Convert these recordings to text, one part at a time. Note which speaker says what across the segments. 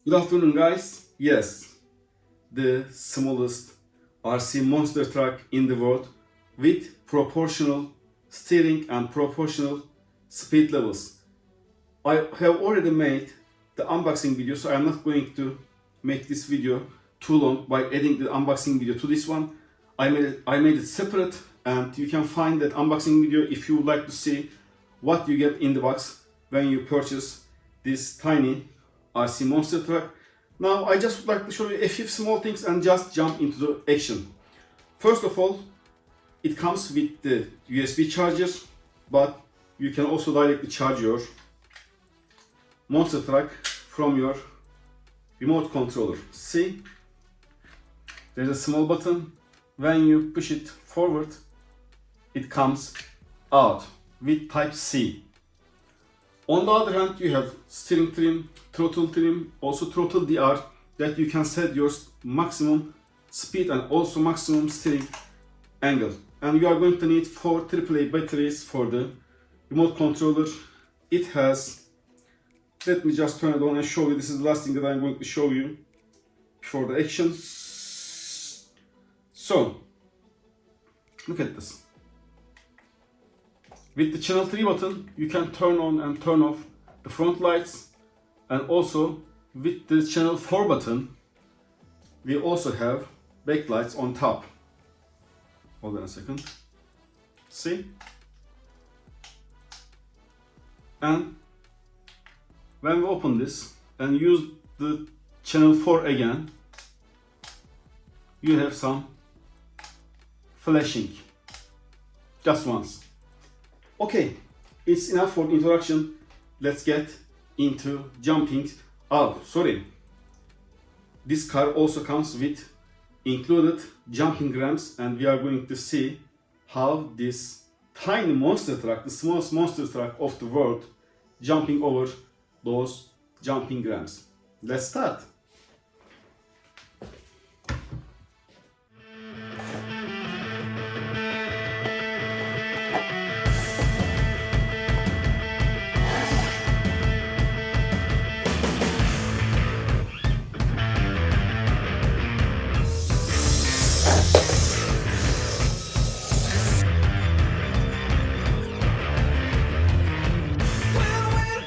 Speaker 1: Good afternoon, guys. Yes, the smallest RC monster truck in the world with proportional steering and proportional speed levels. I have already made the unboxing video, so I'm not going to make this video too long by adding the unboxing video to this one. I made it separate, and you can find that unboxing video if you would like to see what you get in the box when you purchase this tiny RC monster truck. Now I just would like to show you a few small things and just jump into the action. First of all, it comes with the USB charger, but you can also directly charge your monster truck from your remote controller. See, there's a small button. When you push it forward, it comes out with Type-C. On the other hand, you have steering trim, throttle trim, also throttle DR, that you can set your maximum speed and also maximum steering angle. And you are going to need 4 AAA batteries for the remote controller. It has, let me just turn it on and show you. This is the last thing that I'm going to show you before the action. So, look at this. With the channel 3 button, you can turn on and turn off the front lights, and also with the channel 4 button, we also have back lights on top. Hold on a second. See? And when we open this and use the channel 4 again, you have some flashing just once. Okay, it's enough for the introduction. Let's get into jumping. Oh, sorry. This car also comes with included jumping ramps, and we are going to see how this tiny monster truck, the smallest monster truck of the world, jumping over those jumping ramps. Let's start.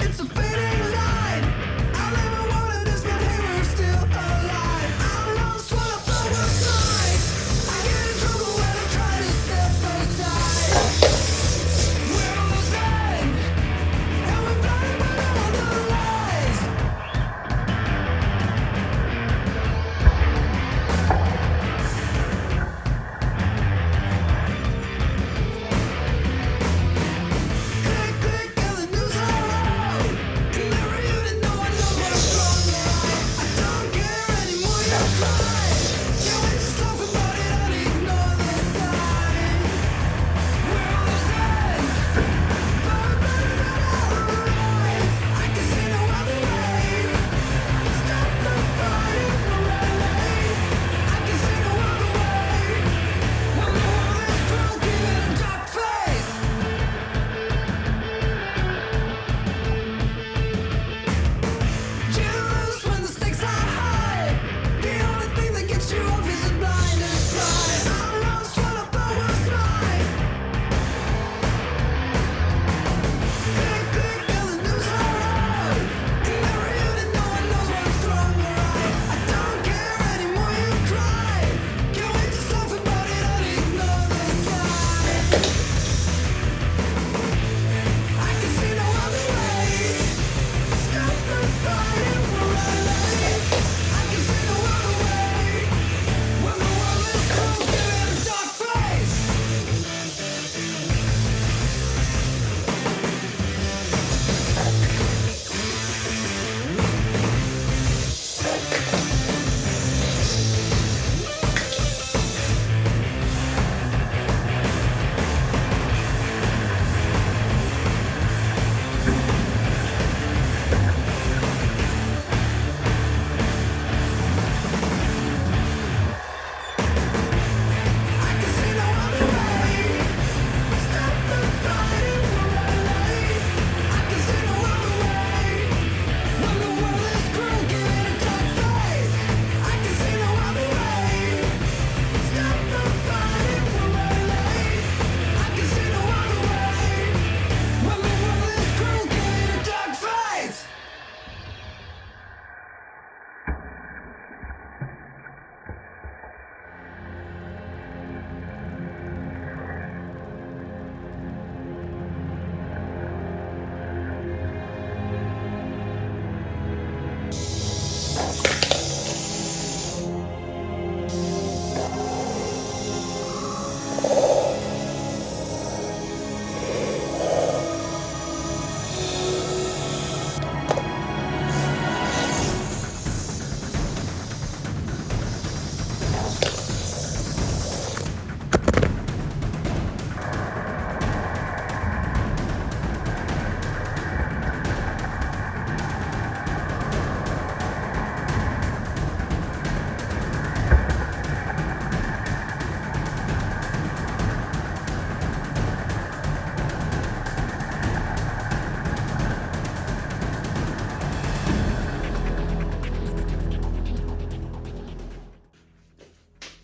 Speaker 2: It's a fading line. I never wanted this, but here we're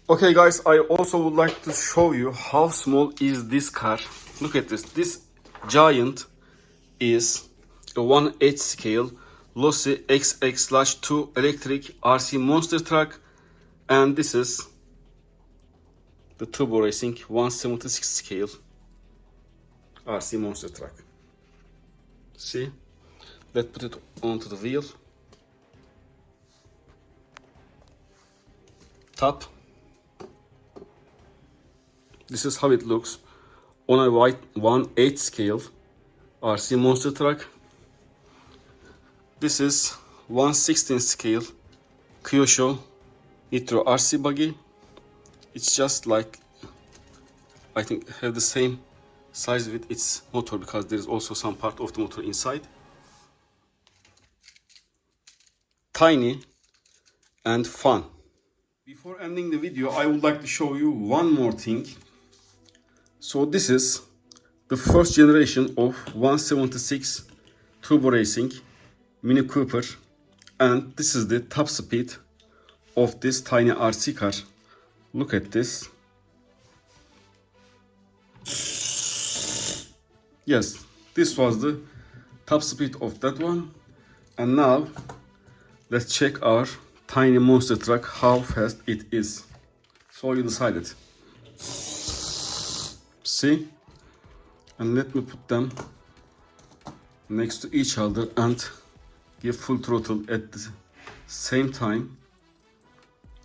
Speaker 1: Okay guys, I also would like to show you how small is this car. Look at this. This giant is a 1/8 scale Losi XX/2 electric RC monster truck, and this is the Turbo Racing 176 scale RC monster truck. See? Let's put it onto the wheel. Top. This is how it looks on a white 1/8 scale RC monster truck. This is 1/16 scale Kyosho Nitro RC buggy. It's just like, I think, have the same size with its motor, because there is also some part of the motor inside. Tiny and fun. Before ending the video, I would like to show you one more thing. So this is the first generation of 176 Turbo Racing Mini Cooper, and this is the top speed of this tiny RC car. Look at this. Yes, this was the top speed of that one. And now let's check our tiny monster truck, how fast it is. So you decided. See? And let me put them next to each other and give full throttle at the same time.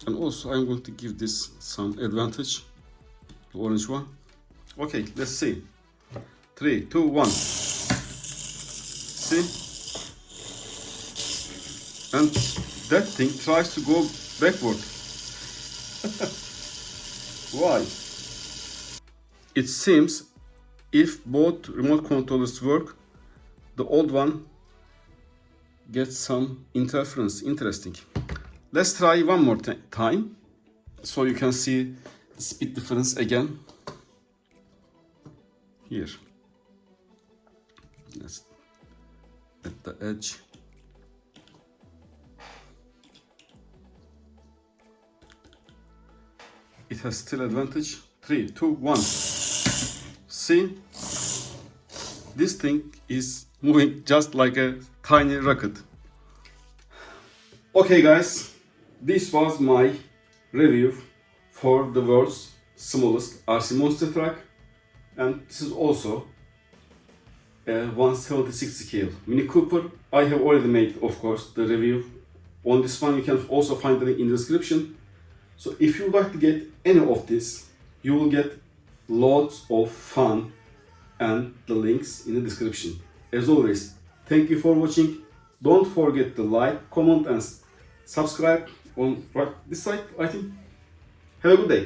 Speaker 1: And also I'm going to give this some advantage, the orange one. Okay, let's see. 3, 2, 1. See? And that thing tries to go backward. Why? It seems if both remote controllers work, the old one gets some interference. Interesting. Let's try one more time so you can see the speed difference again. Here. Let's at the edge. It has still advantage. 3, 2, 1. See? This thing is moving just like a tiny rocket. Okay guys, this was my review for the world's smallest RC monster truck, and this is also a 176 scale Mini Cooper. I have already made, of course, the review on this one. You can also find the link in the description. So if you would like to get any of this, you will get lots of fun, and the links in the description. As always, thank you for watching. Don't forget to like, comment and subscribe on this side, I think. Have a good day.